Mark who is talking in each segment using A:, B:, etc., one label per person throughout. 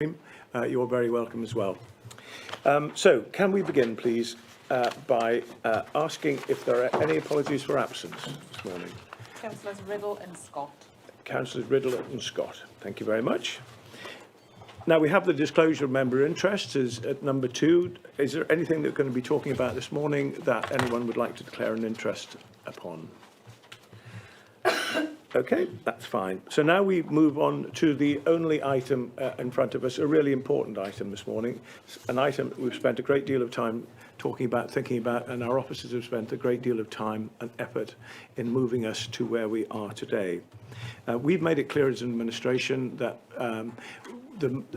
A: You're very welcome as well. So, can we begin, please, by asking if there are any apologies for absence this morning?
B: Councillors Riddle and Scott.
A: Councillors Riddle and Scott. Thank you very much. Now, we have the disclosure of member interests as at number 2. Is there anything that we're going to be talking about this morning that anyone would like to declare an interest upon? Okay, that's fine. So now we move on to the only item in front of us, a really important item this morning, an item that we've spent a great deal of time talking about, thinking about, and our officers have spent a great deal of time and effort in moving us to where we are today. We've made it clear as an administration that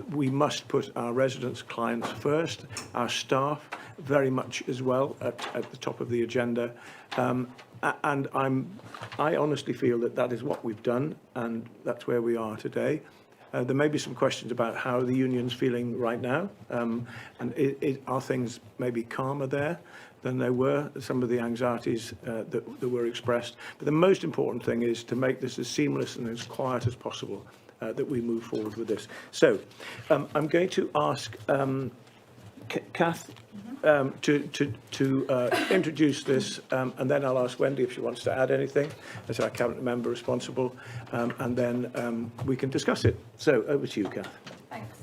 A: we must put our residents, clients first, our staff very much as well at the top of the agenda. And I honestly feel that that is what we've done, and that's where we are today. There may be some questions about how the union's feeling right now, and are things maybe calmer there than they were, some of the anxieties that were expressed. But the most important thing is to make this as seamless and as quiet as possible that we move forward with this. So I'm going to ask Kath to introduce this, and then I'll ask Wendy if she wants to add anything as our cabinet member responsible, and then we can discuss it. So over to you, Kath.
B: Thanks.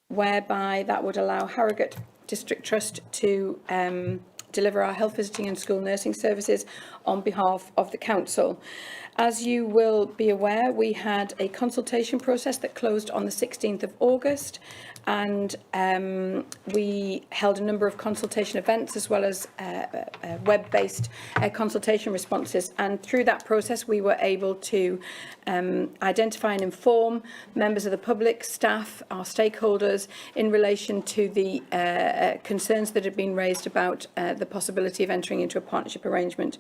B: Whereby that would allow Harrogate District Trust to deliver our health visiting and school nursing services on behalf of the council. As you will be aware, we had a consultation process that closed on the 16th of August, and we held a number of consultation events as well as web-based consultation responses, and through that process we were able to identify and inform members of the public, staff, our stakeholders in relation to the concerns that had been raised about the possibility of entering into a partnership arrangement.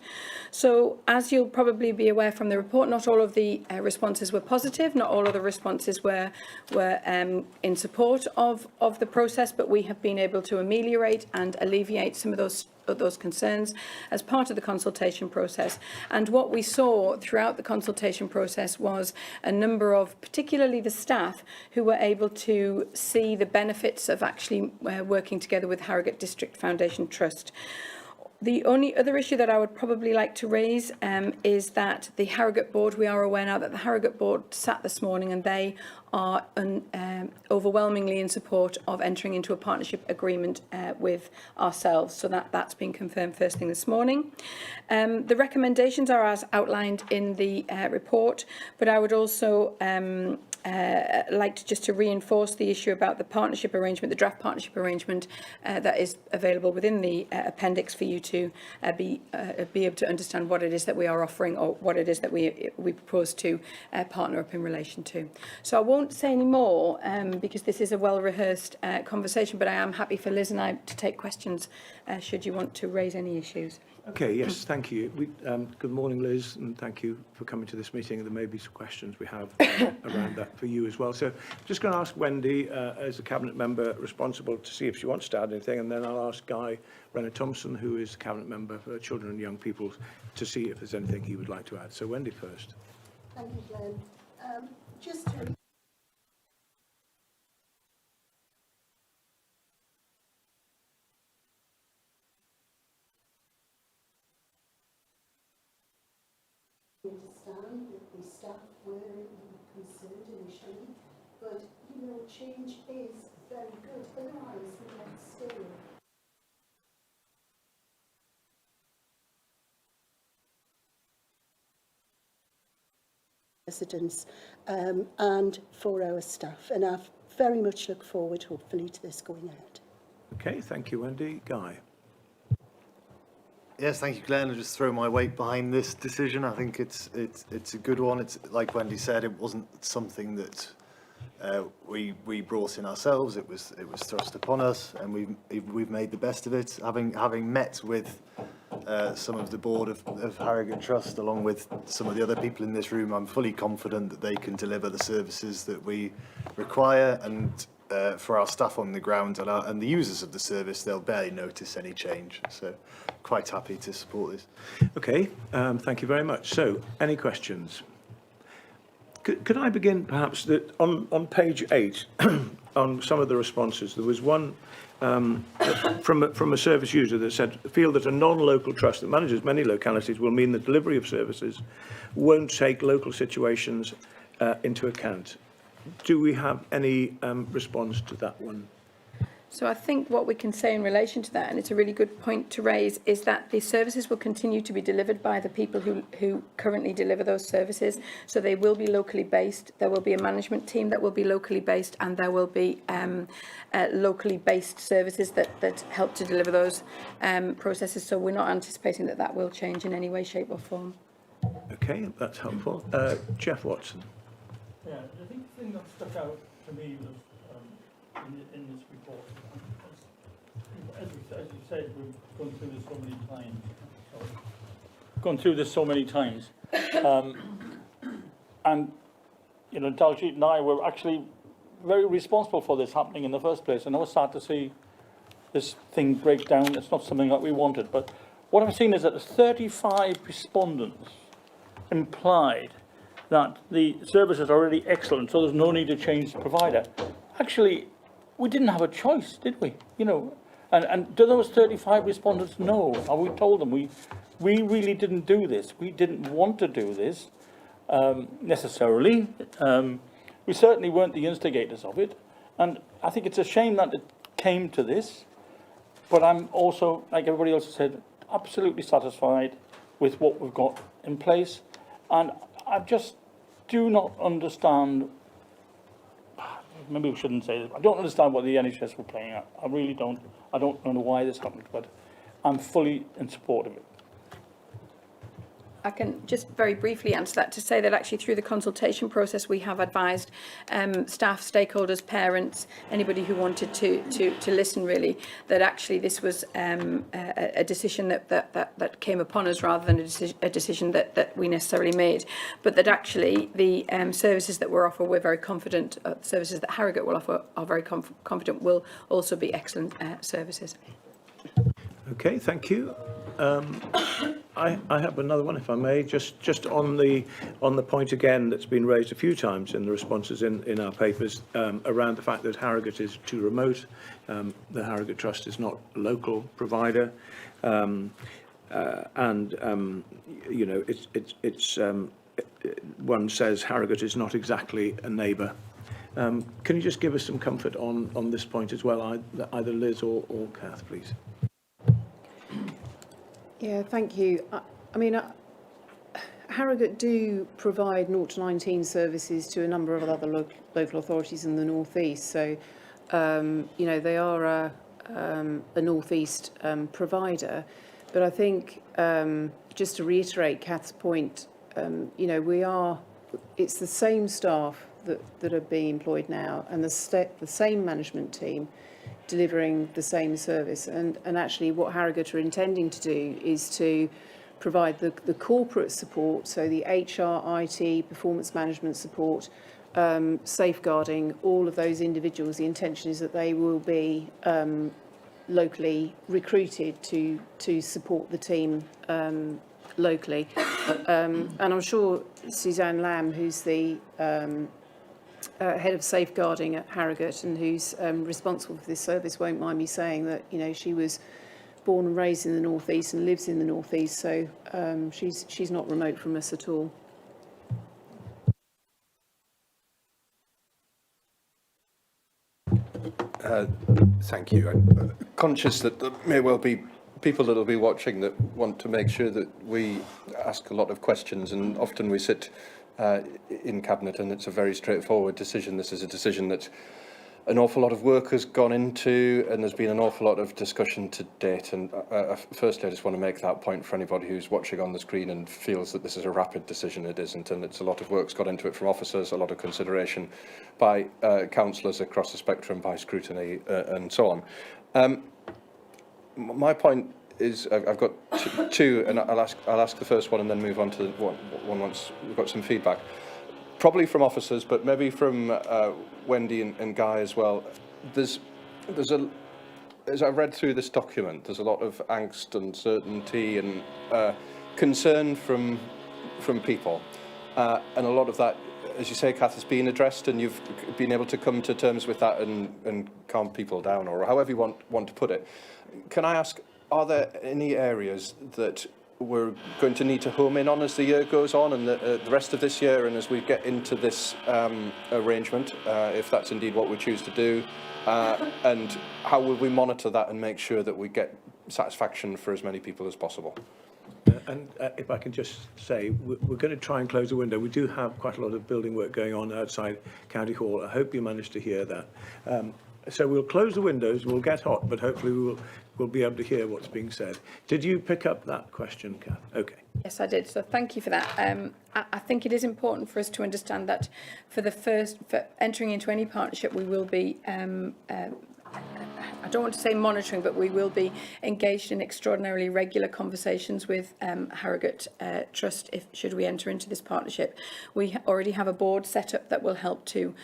B: So, as you'll probably be aware from the report, not all of the responses were positive, not all of the responses were in support of the process, but we have been able to ameliorate and alleviate some of those concerns as part of the consultation process. And what we saw throughout the consultation process was a number of, particularly the staff, who were able to see the benefits of actually working together with Harrogate District Foundation Trust. The only other issue that I would probably like to raise is that the Harrogate board, we are aware now that the Harrogate board sat this morning and they are overwhelmingly in support of entering into a partnership agreement with ourselves. So that's been confirmed first thing this morning. The recommendations are as outlined in the report, but I would also like to just to reinforce the issue about the partnership arrangement, the draft partnership arrangement that is available within the appendix for you to be able to understand what it is that we are offering or what it is that we propose to partner up in relation to. So I won't say any more because this is a well-rehearsed conversation, but I am happy for Liz and I to take questions should you want to raise any issues.
A: Okay, yes, thank you. Good morning, Liz, and thank you for coming to this meeting. There may be some questions we have around that for you as well. So I'm just going to ask Wendy, as a Cabinet member responsible, to see if she wants to add anything, and then I'll ask Guy Renner-Thompson, who is Cabinet member for Children and Young People, to see if there's anything he would like to add. So Wendy first.
C: Thank you, Glenn. Just to understand that the staff were concerned initially, but change is very good. Otherwise, we might still residents and for our staff, and I very much look forward, hopefully, to this going ahead.
A: Okay, thank you, Wendy. Guy.
D: Yes, thank you, Glenn. I'll just throw my weight behind this decision. I think it's a good one. It's like Wendy said, it wasn't something that we brought in ourselves. It was thrust upon us, and we've made the best of it. Having met with some of the board of Harrogate Trust, along with some of the other people in this room, I'm fully confident that they can deliver the services that we require, and for our staff on the ground and the users of the service, they'll barely notice any change. So quite happy to support this.
A: Okay, thank you very much. So, any questions? Could I begin perhaps that on page 8, on some of the responses, there was one from a service user that said, feel that a non-local trust that manages many localities will mean the delivery of services won't take local situations into account. Do we have any response to that one?
B: So I think what we can say in relation to that, and it's a really good point to raise, is that the services will continue to be delivered by the people who currently deliver those services. So they will be locally based. There will be a management team that will be locally based, and there will be locally based services that help to deliver those processes. So we're not anticipating that that will change in any way, shape or form.
A: Okay, that's helpful. Jeff Watson.
E: Yeah, I think the thing that stuck out to me was in this report, as you said, we've gone through this so many times. And, you know, Daljit and I were actually very responsible for this happening in the first place. And I was sad to see this thing break down. It's not something that we wanted. But what I've seen is that 35 respondents implied that the service is already excellent, so there's no need to change the provider. Actually, we didn't have a choice, did we? You know, and do those 35 respondents know? Have we told them we really didn't do this? We didn't want to do this necessarily. We certainly weren't the instigators of it, and I think it's a shame that it came to this. But I'm also, like everybody else has said, absolutely satisfied with what we've got in place, and I just do not understand. Maybe we shouldn't say this. I don't understand what the NHS were playing at. I really don't. I don't know why this happened, but I'm fully in support of it.
B: I can just very briefly answer that to say that actually through the consultation process we have advised staff, stakeholders, parents, anybody who wanted to listen really, that actually this was a decision that came upon us rather than a decision that we necessarily made, but that actually the services that we're offered, we're very confident, services that Harrogate will offer are very confident will also be excellent services.
A: Okay, thank you. I have another one, if I may, just on the point again that's been raised a few times in the responses in our papers around the fact that Harrogate is too remote. The Harrogate Trust is not a local provider, and you know, it's one says Harrogate is not exactly a neighbour. Can you just give us some comfort on this point as well, either Liz or Kath, please?
F: Yeah, thank you. I mean, Harrogate do provide 0 to 19 services to a number of other local authorities in the North East. So, you know, they are a North East provider. But I think, just to reiterate Kath's point, you know, it's the same staff that are being employed now and the same management team delivering the same service, and actually what Harrogate are intending to do is to provide the corporate support, so the HR, IT, performance management support, safeguarding all of those individuals. The intention is that they will be locally recruited to support the team locally, and I'm sure Suzanne Lamb, who's the head of safeguarding at Harrogate and who's responsible for this service, won't mind me saying that, you know, she was born and raised in the North East and lives in the North East, so she's not remote from us at all.
G: Thank you. I'm conscious that there may well be people that will be watching that want to make sure that we ask a lot of questions, and often we sit in Cabinet and it's a very straightforward decision. This is a decision that an awful lot of work has gone into, and there's been an awful lot of discussion to date. And firstly, I just want to make that point for anybody who's watching on the screen and feels that this is a rapid decision. It isn't, and it's a lot of work's got into it from officers, a lot of consideration by councillors across the spectrum, by scrutiny, and so on. My point is, I've got two, and I'll ask the first one and then move on to the one once we've got some feedback. probably from officers, but maybe from Wendy and Guy as well. There's as I've read through this document, there's a lot of angst, uncertainty, and concern from people, and a lot of that, as you say, Kath, has been addressed, and you've been able to come to terms with that and calm people down, or however you want to put it. Can I ask, are there any areas that we're going to need to home in on as the year goes on, and the rest of this year, and as we get into this arrangement, if that's indeed what we choose to do, and how will we monitor that and make sure that we get satisfaction for as many people as possible?
A: And if I can just say, we're going to try and close the window. We do have quite a lot of building work going on outside County Hall. I hope you managed to hear that. So we'll close the windows, we'll get hot, but hopefully we'll be able to hear what's being said. Did you pick up that question, Kath? Okay.
B: Yes, I did. So thank you for that. I think it is important for us to understand that for entering into any partnership, we will be, I don't want to say monitoring, but we will be engaged in extraordinarily regular conversations with Harrogate Trust should we enter into this partnership. We already have a board set up that will help to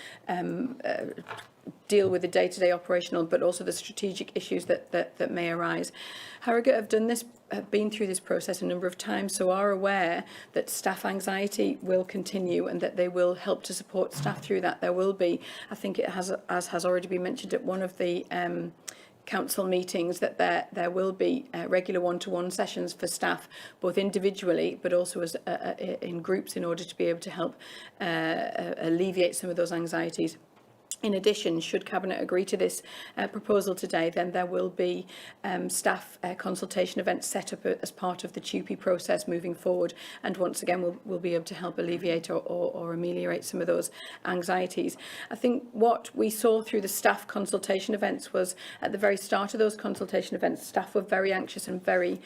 B: deal with the day-to-day operational, but also the strategic issues that may arise. Harrogate have been through this process a number of times, so are aware that staff anxiety will continue and that they will help to support staff through that. There will be, I think it has, as has already been mentioned at one of the council meetings, that there will be regular one-to-one sessions for staff, both individually but also as in groups, in order to be able to help alleviate some of those anxieties. In addition, should Cabinet agree to this proposal today, then there will be staff consultation events set up as part of the TUPE process moving forward. And once again, we'll be able to help alleviate or ameliorate some of those anxieties. I think what we saw through the staff consultation events was, at the very start of those consultation events, staff were very anxious and very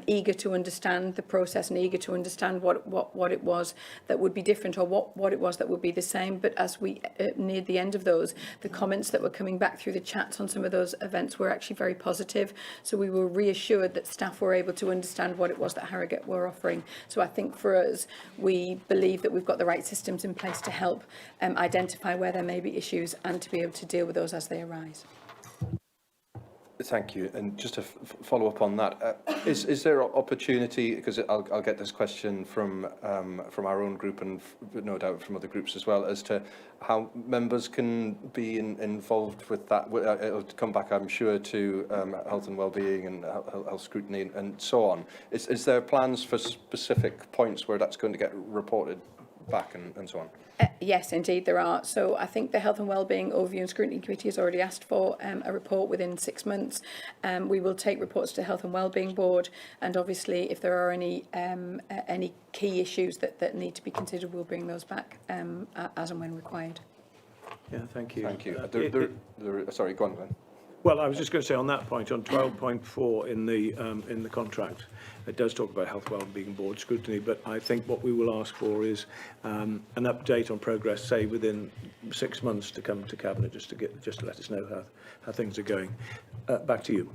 B: eager to understand the process and eager to understand what it was that would be different, or what it was that would be the same. But as we neared the end of those, the comments that were coming back through the chats on some of those events were actually very positive. So we were reassured that staff were able to understand what it was that Harrogate were offering. So I think for us, we believe that we've got the right systems in place to help identify where there may be issues and to be able to deal with those as they arise.
G: Thank you. And just to follow up on that, is there opportunity, because I'll get this question from our own group and no doubt from other groups as well, as to how members can be involved with that? It'll come back, I'm sure, to health and well-being and health scrutiny and so on. Is there plans for specific points where that's going to get reported back and so on?
B: Yes, indeed there are. So I think the Health and Wellbeing Overview and Scrutiny Committee has already asked for a report within 6 months. We will take reports to the Health and Wellbeing Board, and obviously if there are any key issues that need to be considered, we'll bring those back as and when required.
A: Yeah, thank you.
G: Thank you. Sorry, go on, Glenn.
A: Well, I was just going to say on that point, on 12.4 in the contract, it does talk about Health Wellbeing Board scrutiny, but I think what we will ask for is an update on progress, say within 6 months, to come to Cabinet just to let us know how things are going. Back to you.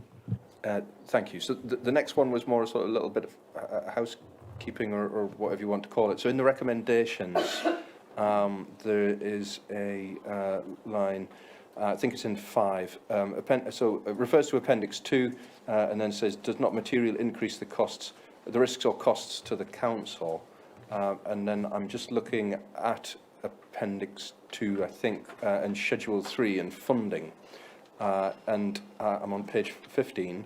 G: Thank you. So the next one was more a sort of little bit of housekeeping or whatever you want to call it. So in the recommendations, there is a line. I think it's in 5. So it refers to Appendix 2 and then says, does not materially increase the risks or costs to the council. And then I'm just looking at Appendix 2, I think, and Schedule 3 and funding. And I'm on page 15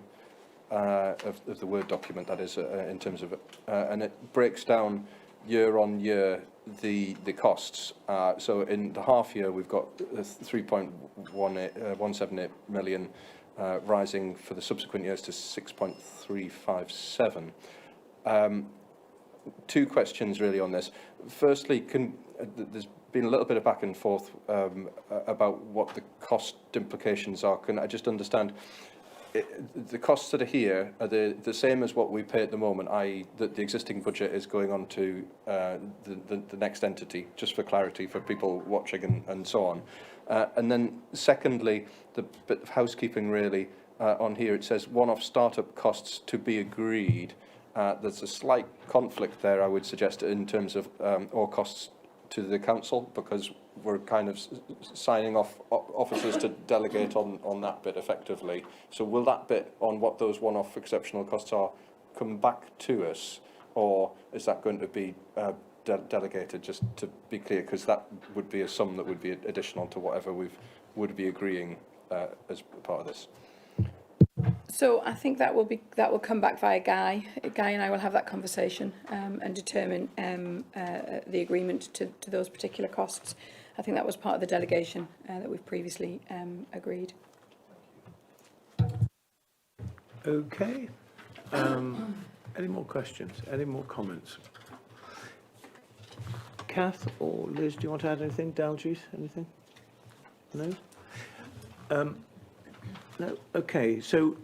G: of the Word document, that is, in terms of it. And it breaks down year on year the costs. So in the half year, we've got 3.178 million, rising for the subsequent years to 6.357. 2 questions really on this. Firstly, there's been a little bit of back and forth about what the cost implications are. Can I just understand? The costs that are here, are they the same as what we pay at the moment, i.e. that the existing budget is going on to the next entity, just for clarity for people watching and so on. And then secondly, the bit of housekeeping really on here, it says one-off startup costs to be agreed. There's a slight conflict there, I would suggest, in terms of or costs to the council, because we're kind of signing off officers to delegate on that bit effectively. So will that bit on what those one-off exceptional costs are come back to us, or is that going to be delegated, just to be clear, because that would be a sum that would be additional to whatever we would be agreeing as part of this?
B: So I think that will come back via Guy. Guy and I will have that conversation and determine the agreement to those particular costs. I think that was part of the delegation that we've previously agreed.
A: Okay. Any more questions? Any more comments? Kath or Liz, do you want to add anything? Daljeet, anything? No? No? Okay, so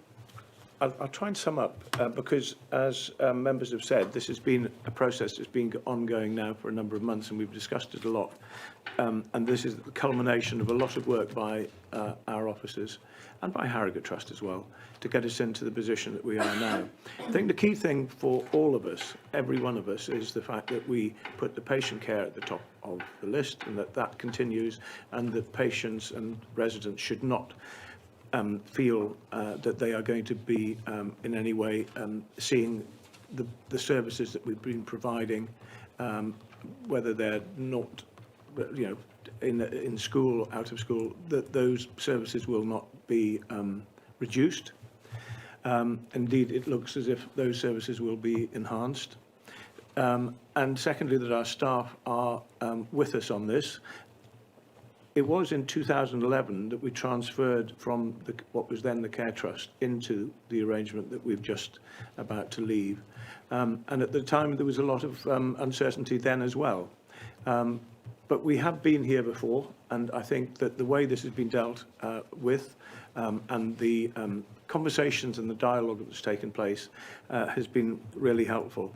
A: I'll try and sum up, because as members have said, this has been a process that's been ongoing now for a number of months, and we've discussed it a lot. And this is the culmination of a lot of work by our officers and by Harrogate Trust as well, to get us into the position that we are now. I think the key thing for all of us, every one of us, is the fact that we put the patient care at the top of the list, and that continues, and that patients and residents should not feel that they are going to be in any way seeing the services that we've been providing, whether they're not, you know, in school or out of school, that those services will not be reduced. Indeed, it looks as if those services will be enhanced. And secondly, that our staff are with us on this. It was in 2011 that we transferred from what was then the Care Trust into the arrangement that we've just about to leave. And at the time, there was a lot of uncertainty then as well. But we have been here before, and I think that the way this has been dealt with and the conversations and the dialogue that's taken place has been really helpful.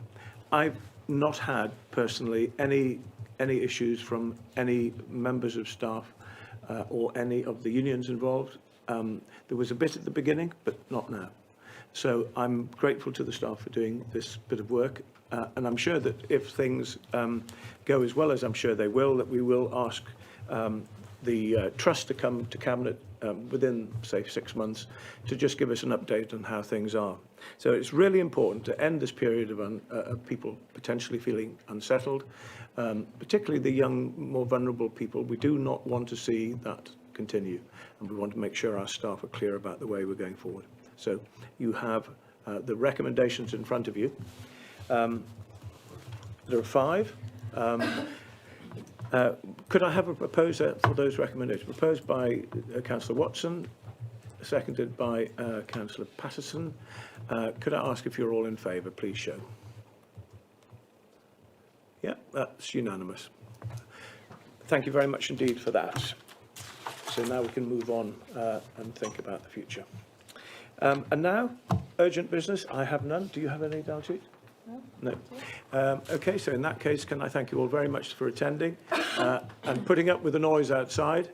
A: I've not had, personally, any issues from any members of staff or any of the unions involved. There was a bit at the beginning, but not now. So I'm grateful to the staff for doing this bit of work. And I'm sure that if things go as well as I'm sure they will, that we will ask the Trust to come to Cabinet within, say, 6 months to just give us an update on how things are. So it's really important to end this period of people potentially feeling unsettled, particularly the young, more vulnerable people. We do not want to see that continue, and we want to make sure our staff are clear about the way we're going forward. So you have the recommendations in front of you. There are 5. Could I have a proposer for those recommendations? Proposed by Councillor Watson, seconded by Councillor Patterson. Could I ask if you're all in favour? Please show. Yeah, that's unanimous. Thank you very much indeed for that. So now we can move on and think about the future. And now, urgent business. I have none. Do you have any, Daljeet? No. Okay, so in that case, can I thank you all very much for attending and putting up with the noise outside.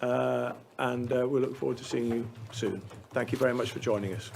A: And we look forward to seeing you soon. Thank you very much for joining us.